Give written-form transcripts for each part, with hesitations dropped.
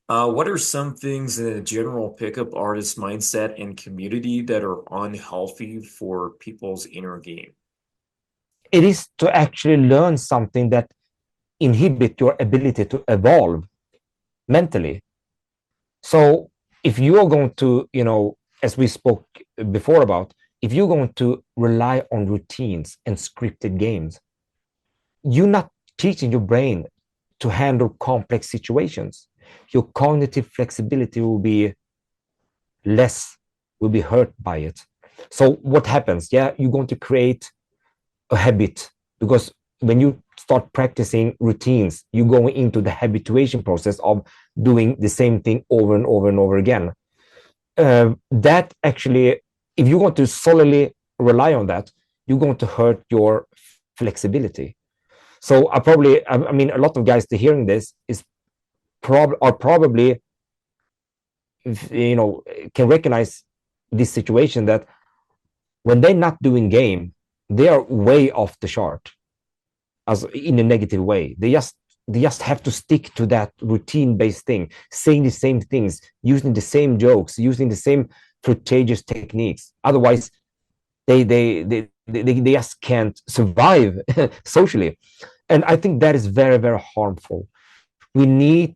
What are some things in a general pickup artist mindset and community that are unhealthy for people's inner game? It is to actually learn something that inhibit your ability to evolve mentally. So if you are going to, as we spoke before about, if you're going to rely on routines and scripted games, you're not teaching your brain to handle complex situations. Your cognitive flexibility will be less, will be hurt by it. So what happens? Yeah, you're going to create a habit because when you start practicing routines, you go into the habituation process of doing the same thing over and over and over again. That actually, if you want to solely rely on that, you're going to hurt your flexibility. So I mean, a lot of guys to hearing this is are probably, you know, can recognize this situation that when they're not doing game, they are way off the chart as in a negative way. They just have to stick to that routine based thing, saying the same things, using the same jokes, using the same flirtatious techniques. Otherwise, they just can't survive socially. And I think that is very, very harmful. We need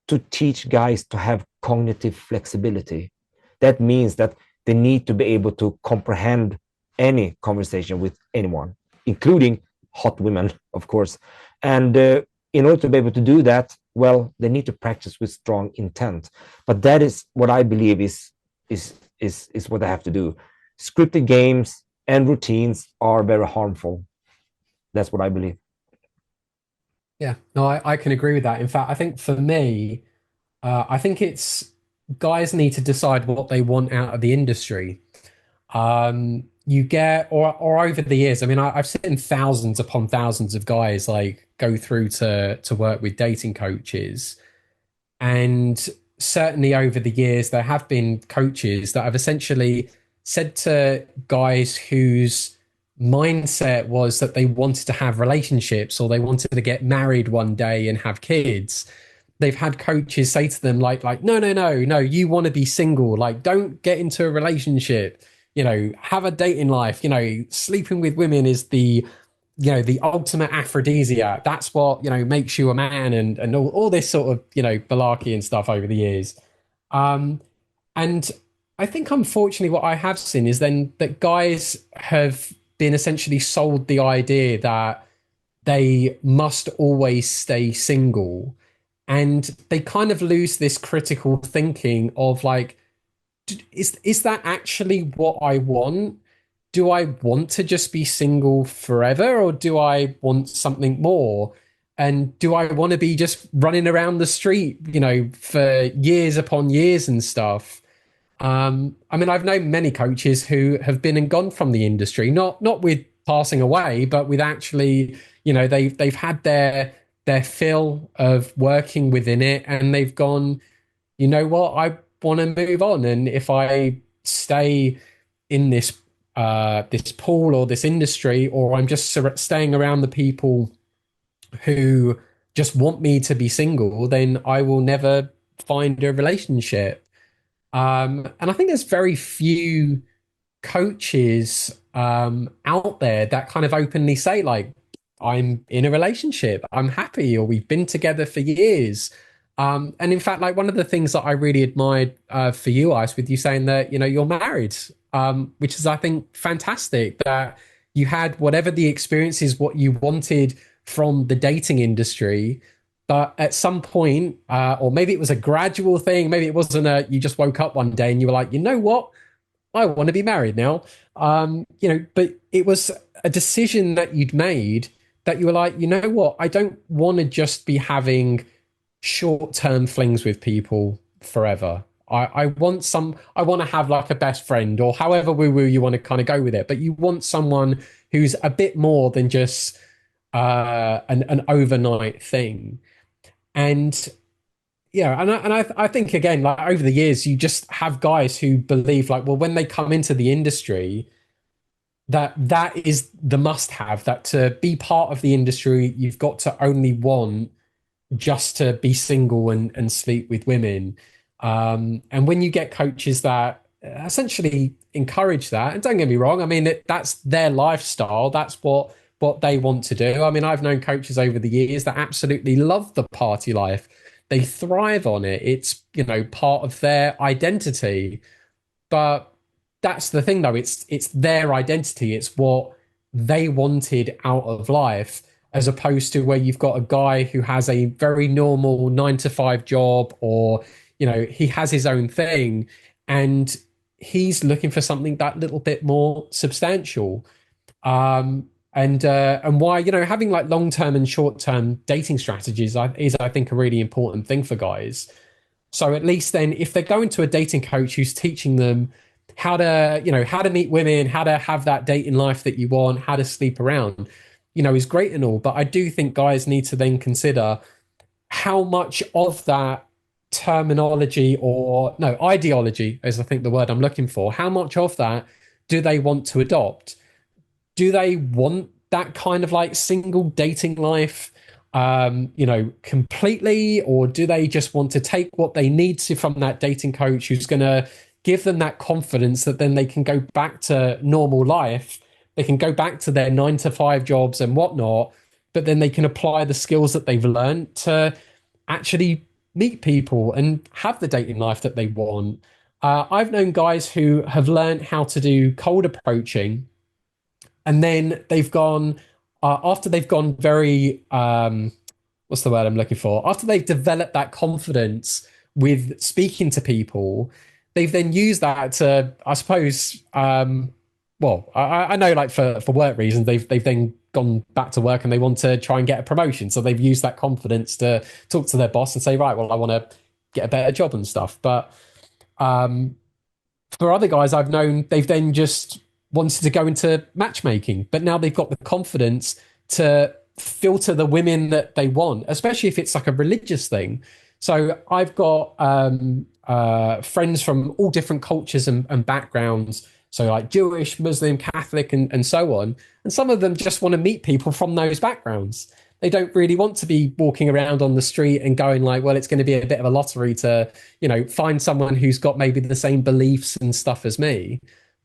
to teach guys to have cognitive flexibility. That means that they need to be able to comprehend any conversation with anyone, including hot women, of course. And in order to be able to do that, well, they need to practice with strong intent. But that is what I believe is what they have to do. Scripted games and routines are very harmful. That's what I believe. Yeah, no, I can agree with that. In fact, I think for me, I think it's guys need to decide what they want out of the industry. You get, or over the years, I mean, I've seen thousands upon thousands of guys like go through to work with dating coaches, and certainly over the years, there have been coaches that have essentially said to guys whose mindset was that they wanted to have relationships or they wanted to get married one day and have kids. They've had coaches say to them like no, no, no, no, you want to be single, like don't get into a relationship, have a dating life, sleeping with women is the ultimate aphrodisiac. That's what, makes you a man, and all this sort of, malarkey and stuff over the years. Um, and I think unfortunately what I have seen is then that guys have been essentially sold the idea that they must always stay single. And they kind of lose this critical thinking of like, is that actually what I want? Do I want to just be single forever, or do I want something more? And do I want to be just running around the street, for years upon years and stuff? I mean, I've known many coaches who have been and gone from the industry, not with passing away, but with actually, they've had their fill of working within it, and they've gone, you know what, I want to move on, and if I stay in this pool or this industry, or I'm just staying around the people who just want me to be single, then I will never find a relationship. And I think there's very few coaches out there that kind of openly say, like, I'm in a relationship, I'm happy, or we've been together for years. And in fact, like one of the things that I really admired for you, Ice, with you saying that, you're married, which is, I think, fantastic that you had whatever the experience is, what you wanted from the dating industry. But at some point, or maybe it was a gradual thing, maybe it wasn't you just woke up one day and you were like, you know what? I want to be married now. But it was a decision that you'd made that you were like, you know what? I don't want to just be having short-term flings with people forever. I want to have like a best friend, or however woo-woo you want to kind of go with it. But you want someone who's a bit more than just an overnight thing. And yeah, I think again, like over the years, you just have guys who believe like, well, when they come into the industry, that is the must have, that to be part of the industry, you've got to only want just to be single and sleep with women. And when you get coaches that essentially encourage that, and don't get me wrong, I mean that's their lifestyle, that's what they want to do. I mean, I've known coaches over the years that absolutely love the party life. They thrive on it. It's, part of their identity. But that's the thing, though. It's their identity. It's what they wanted out of life, as opposed to where you've got a guy who has a very normal 9 to 5 job, or he has his own thing, and he's looking for something that little bit more substantial. And why having like long term and short term dating strategies is I think a really important thing for guys. So at least then, if they're going to a dating coach who's teaching them how to meet women, how to have that dating life that you want, how to sleep around, is great and all. But I do think guys need to then consider how much of that terminology, or no, ideology is I think the word I'm looking for. How much of that do they want to adopt? Do they want that kind of like single dating life, completely, or do they just want to take what they need to from that dating coach who's going to give them that confidence that then they can go back to normal life, they can go back to their 9 to 5 jobs and whatnot, but then they can apply the skills that they've learned to actually meet people and have the dating life that they want. I've known guys who have learned how to do cold approaching, and then they've gone after they've gone very what's the word I'm looking for? After they've developed that confidence with speaking to people, they've then used that to, I suppose, I know like for work reasons, they've then gone back to work and they want to try and get a promotion. So they've used that confidence to talk to their boss and say, right, well, I want to get a better job and stuff. But for other guys I've known, they've then just wanted to go into matchmaking, but now they've got the confidence to filter the women that they want, especially if it's like a religious thing. So I've got friends from all different cultures and backgrounds. So like Jewish, Muslim, Catholic, and so on. And some of them just want to meet people from those backgrounds. They don't really want to be walking around on the street and going like, well, it's going to be a bit of a lottery to, find someone who's got maybe the same beliefs and stuff as me.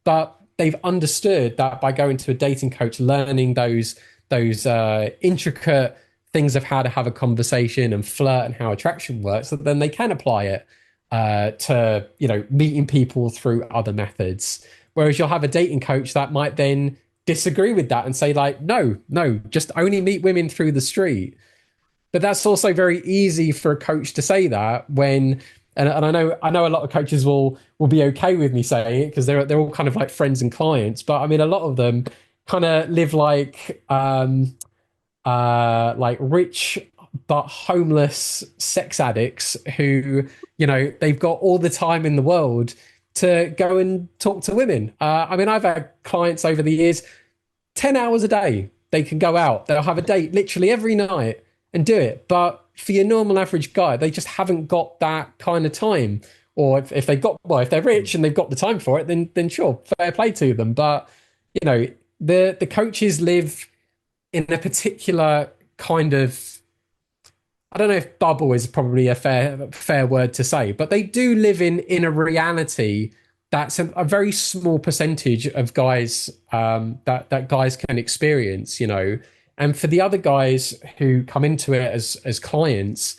But they've understood that by going to a dating coach, learning those intricate things of how to have a conversation and flirt and how attraction works, that then they can apply it to meeting people through other methods. Whereas you'll have a dating coach that might then disagree with that and say like, no, just only meet women through the street. But that's also very easy for a coach to say that when, and I know a lot of coaches will be okay with me saying it because they're all kind of like friends and clients. But I mean, a lot of them kind of live like rich but homeless sex addicts who, they've got all the time in the world to go and talk to women. I mean, I've had clients over the years, 10 hours a day, they can go out. They'll have a date literally every night and do it. But for your normal average guy, they just haven't got that kind of time. Or if they're rich and they've got the time for it, then sure, fair play to them. But, the coaches live in a particular kind of, I don't know if bubble is probably a fair word to say, but they do live in a reality that's a very small percentage of guys that guys can experience, And for the other guys who come into it as clients,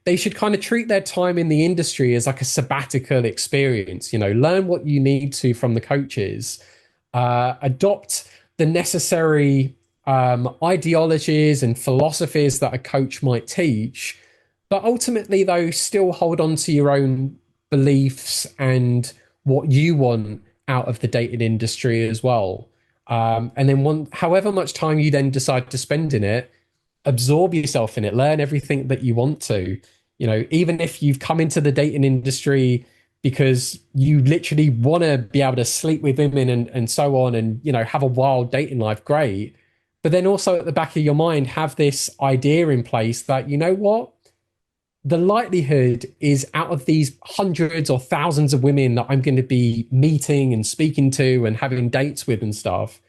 they should kind of treat their time in the industry as like a sabbatical experience, learn what you need to from the coaches, adopt the necessary ideologies and philosophies that a coach might teach, but ultimately, though, still hold on to your own beliefs and what you want out of the dating industry as well. And then however much time you then decide to spend in it, absorb yourself in it, learn everything that you want to. Even if you've come into the dating industry because you literally want to be able to sleep with women and so on and, have a wild dating life, great. But then also at the back of your mind, have this idea in place that, you know what? The likelihood is out of these hundreds or thousands of women that I'm going to be meeting and speaking to and having dates with and stuff,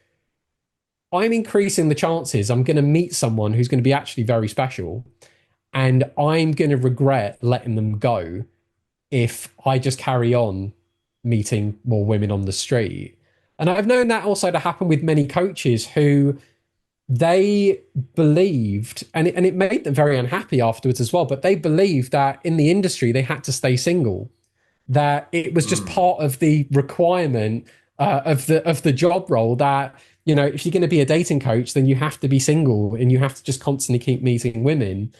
I'm increasing the chances I'm going to meet someone who's going to be actually very special. and I'm going to regret letting them go if I just carry on meeting more women on the street. And I've known that also to happen with many coaches who they believed, and it made them very unhappy afterwards as well, but they believed that in the industry they had to stay single, that it was just Mm. part of the requirement of the job role that, you know, if you're going to be a dating coach, then you have to be single and you have to just constantly keep meeting women.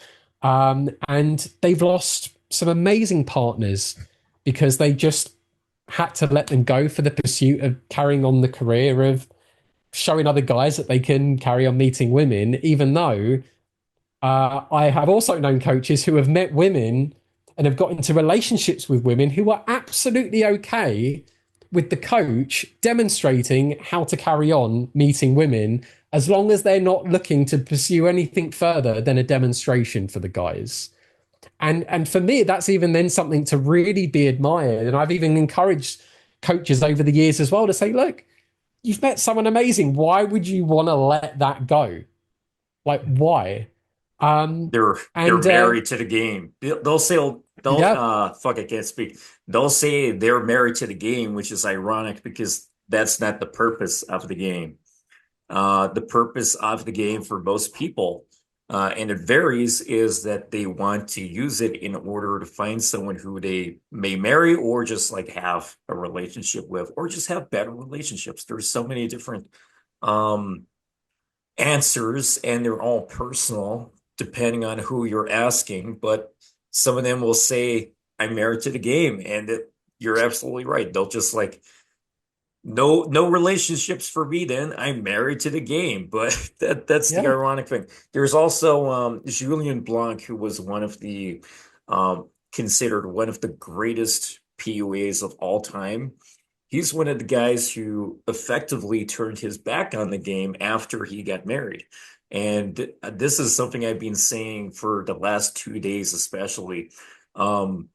And they've lost some amazing partners because they just had to let them go for the pursuit of carrying on the career of showing other guys that they can carry on meeting women, even though I have also known coaches who have met women and have got into relationships with women who are absolutely okay with the coach demonstrating how to carry on meeting women as long as they're not looking to pursue anything further than a demonstration for the guys. And for me, that's even then something to really be admired. And I've even encouraged coaches over the years as well to say, look, you've met someone amazing. Why would you want to let that go? Like, why? They're And married to the game. They'll say they'll yeah, fuck, I can't speak. They'll say they're married to the game, which is ironic because that's not the purpose of the game. The purpose of the game for most people, and it varies, is that they want to use it in order to find someone who they may marry or just like have a relationship with, or just have better relationships. There's so many different um, answers, and they're all personal depending on who you're asking. But some of them will say, I'm married to the game, and you're absolutely right. They'll just like, no relationships for me then. I'm married to the game. But that's the yeah, ironic thing. There's also Julien Blanc, who was one of the considered one of the greatest PUAs of all time. He's one of the guys who effectively turned his back on the game after he got married. And this is something I've been saying for the last 2 days, especially. Um,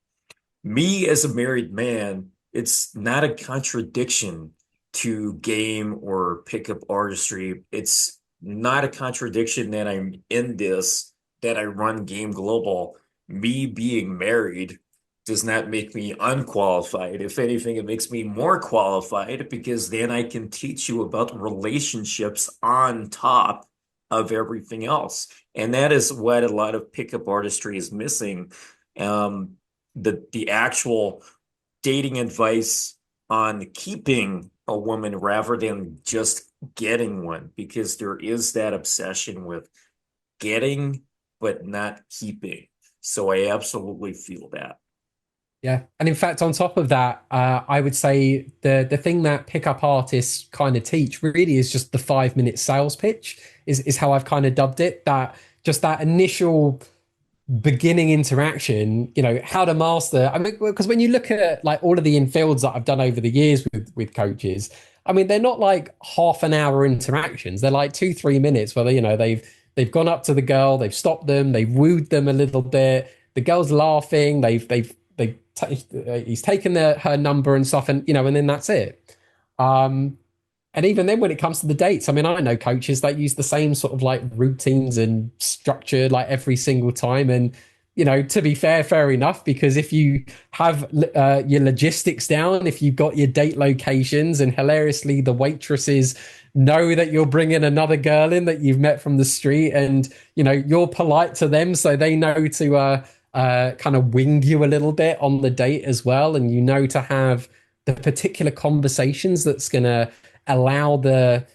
Me as a married man, it's not a contradiction to game or pickup artistry. It's not a contradiction that I'm in this, that I run Game Global. Me being married does not make me unqualified. If anything, it makes me more qualified because then I can teach you about relationships on top of everything else. And that is what a lot of pickup artistry is missing. Um, the actual dating advice on keeping a woman rather than just getting one, because there is that obsession with getting but not keeping. So I absolutely feel that. yeah. And in fact, on top of that, I would say the thing that pickup artists kind of teach really is just the 5 minute sales pitch. Is how I've kind of dubbed it. That just that initial beginning interaction, you know, how to master. I mean, because when you look at like all of the infields that I've done over the years with coaches, I mean, they're not like half an hour interactions. They're like 2 3 minutes where they, you know, they've gone up to the girl, they've stopped them, they've wooed them a little bit. The girl's laughing. He's taken her number and stuff, and you know, and then that's it. Um, and even then, when it comes to the dates, I mean, I know coaches that use the same sort of like routines and structure like every single time. And, you know, to be fair, fair enough, because if you have your logistics down, if you've got your date locations and hilariously the waitresses know that you're bringing another girl in that you've met from the street and, you know, you're polite to them. So they know to kind of wing you a little bit on the date as well. And you know to have the particular conversations that's going to allow the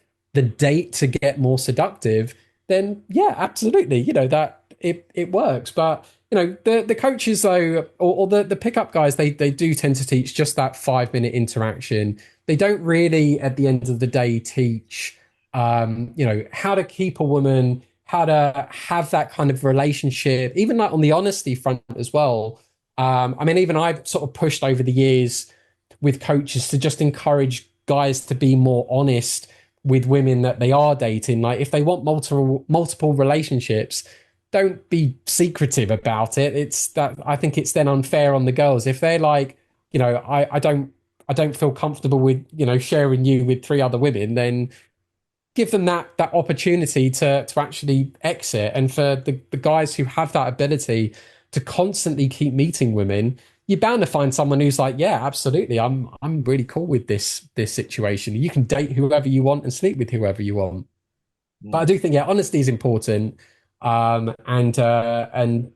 date to get more seductive, then yeah, absolutely, you know, that it works. But you know, the coaches though, or the pickup guys, they do tend to teach just that 5 minute interaction. They don't really, at the end of the day, teach you know, how to keep a woman, how to have that kind of relationship, even like on the honesty front as well. I mean, even I've sort of pushed over the years with coaches to just encourage guys to be more honest with women that they are dating. Like if they want multiple relationships, don't be secretive about it. It's that I think it's then unfair on the girls if they're like, you know, I don't feel comfortable with, you know, sharing you with three other women. Then give them that opportunity to actually exit. And for the guys who have that ability to constantly keep meeting women, you're bound to find someone who's like, yeah, absolutely, I'm really cool with this situation. You can date whoever you want and sleep with whoever you want. But I Mm. do think, yeah, honesty is important. And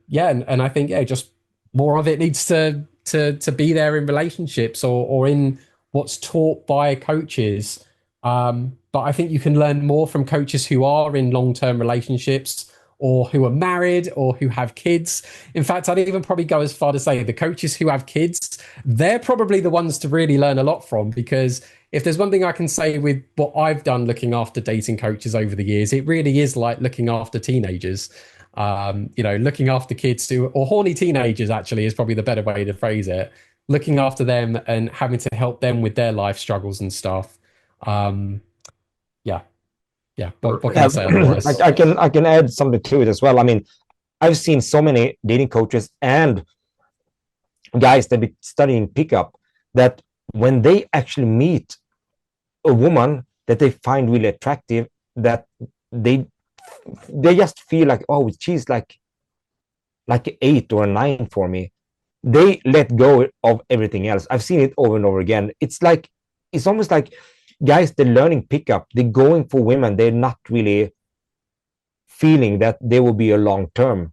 yeah, and I think, yeah, just more of it needs to be there in relationships or in what's taught by coaches. But I think you can learn more from coaches who are in long-term relationships or who are married or who have kids. In fact, I'd even probably go as far to say the coaches who have kids, they're probably the ones to really learn a lot from, because if there's one thing I can say with what I've done looking after dating coaches over the years, it really is like looking after teenagers. Looking after kids who, or horny teenagers actually is probably the better way to phrase it. Looking after them and having to help them with their life struggles and stuff. Um, yeah, yeah. What can Perfect. I Yeah, say otherwise? I can add something to it as well. I mean, I've seen so many dating coaches and guys that be studying pickup that when they actually meet a woman that they find really attractive, that they they just feel like, oh, she's like an 8 or a 9 for me. They let go of everything else. I've seen it over and over again. It's almost like guys, they're learning pickup, they're going for women, they're not really feeling that they will be a long term.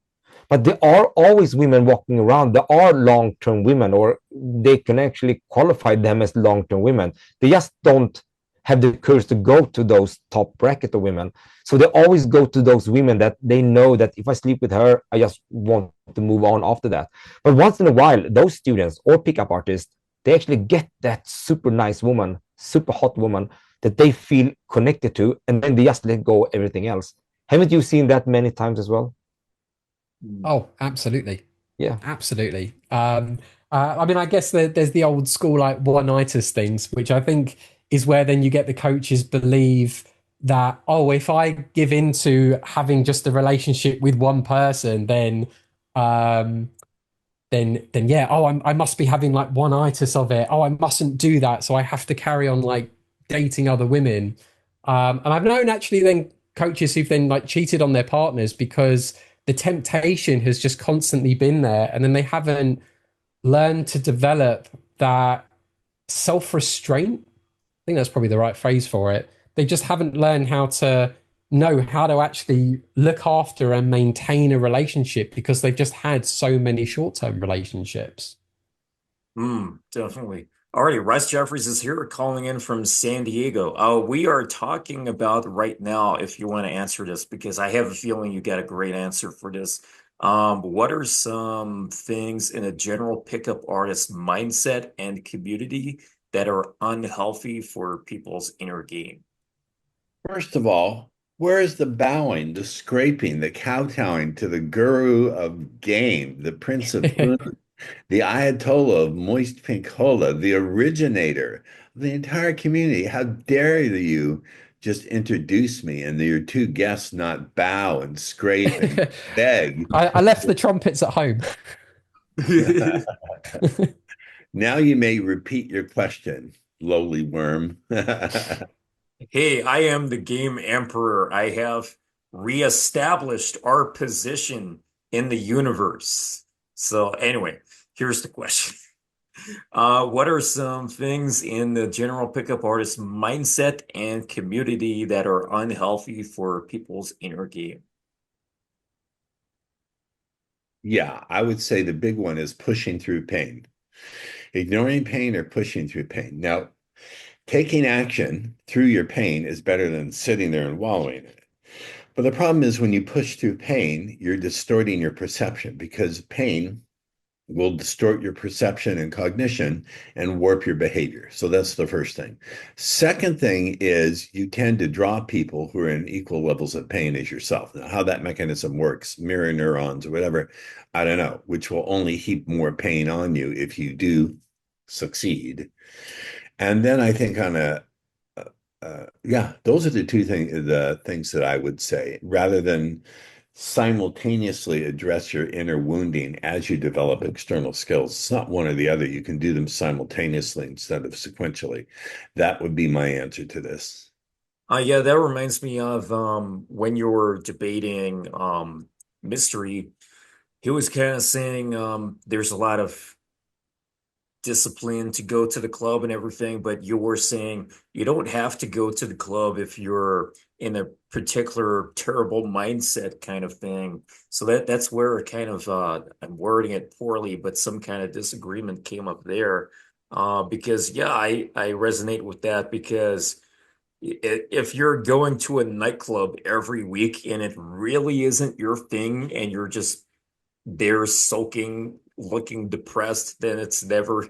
But there are always women walking around. There are long term women, or they can actually qualify them as long term women. They just don't have the courage to go to those top bracket of women. So they always go to those women that they know that if I sleep with her, I just want to move on after that. But once in a while, those students or pickup artists, they actually get that super nice woman, super hot woman that they feel connected to, and then they just let go of everything else. Haven't you seen that many times as well? Mm. Oh, absolutely. Yeah. Absolutely. I mean, I guess there's the old school like one-nighters things, which I think is where then you get the coaches believe that, oh, if I give into having just a relationship with one person, um, then yeah, oh, I must be having like one-itis of it. Oh, I mustn't do that, so I have to carry on like dating other women. And I've known actually then coaches who've then like cheated on their partners because the temptation has just constantly been there, and then they haven't learned to develop that self-restraint. I think that's probably the right phrase for it. They just haven't learned how to know how to actually look after and maintain a relationship because they've just had so many short-term relationships. Definitely. Alrighty, Russ Jeffries is here calling in from San Diego. We are talking about right now, if you want to answer this, because I have a feeling you got a great answer for this. What are some things in a general pickup artist mindset and community that are unhealthy for people's inner game? First of all, where is the bowing, the scraping, the kowtowing to the guru of game, the prince of Un, the Ayatollah of moist pink cola, the originator of the entire community? How dare you just introduce me and your two guests not bow and scrape and beg? I left the trumpets at home. Now you may repeat your question, lowly worm. Hey, I am the game emperor. I have reestablished our position in the universe. So anyway, here's the question. What are some things in the general pickup artist mindset and community that are unhealthy for people's inner game? Yeah, I would say the big one is pushing through pain. Ignoring pain or pushing through pain. Now, taking action through your pain is better than sitting there and wallowing in it. But the problem is when you push through pain, you're distorting your perception because pain will distort your perception and cognition and warp your behavior. So that's the first thing. Second thing is you tend to draw people who are in equal levels of pain as yourself. Now, how that mechanism works, mirror neurons or whatever, I don't know, which will only heap more pain on you if you do succeed. And then I think on yeah, those are the things that I would say, rather than simultaneously address your inner wounding as you develop external skills. It's not one or the other. You can do them simultaneously instead of sequentially. That would be my answer to this. Yeah, that reminds me of when you were debating mystery. He was kind of saying there's a lot of discipline to go to the club and everything, but you were saying you don't have to go to the club if you're in a particular terrible mindset kind of thing. So that's where it kind of I'm wording it poorly, but some kind of disagreement came up there. Because yeah, I resonate with that because if you're going to a nightclub every week and it really isn't your thing and you're just there soaking, looking depressed, then it's never,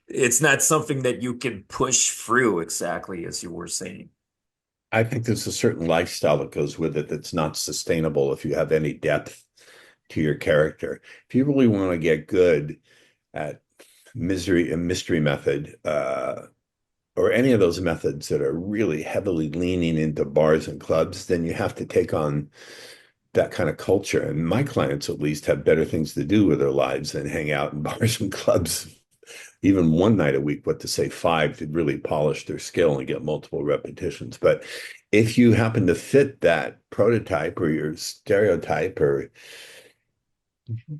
it's not something that you can push through exactly as you were saying. I think there's a certain lifestyle that goes with it that's not sustainable if you have any depth to your character. If you really want to get good at misery and mystery method, or any of those methods that are really heavily leaning into bars and clubs, then you have to take on that kind of culture. And my clients, at least, have better things to do with their lives than hang out in bars and clubs, even one night a week, what to say, five to really polish their skill and get multiple repetitions. But if you happen to fit that prototype or your stereotype or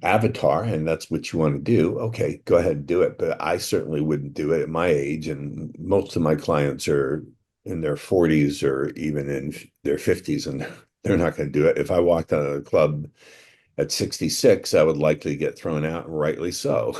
avatar and that's what you want to do, okay, go ahead and do it. But I certainly wouldn't do it at my age. And most of my clients are in their 40s or even in their 50s, and they're not going to do it. If I walked out of the club at 66, I would likely get thrown out, and rightly so.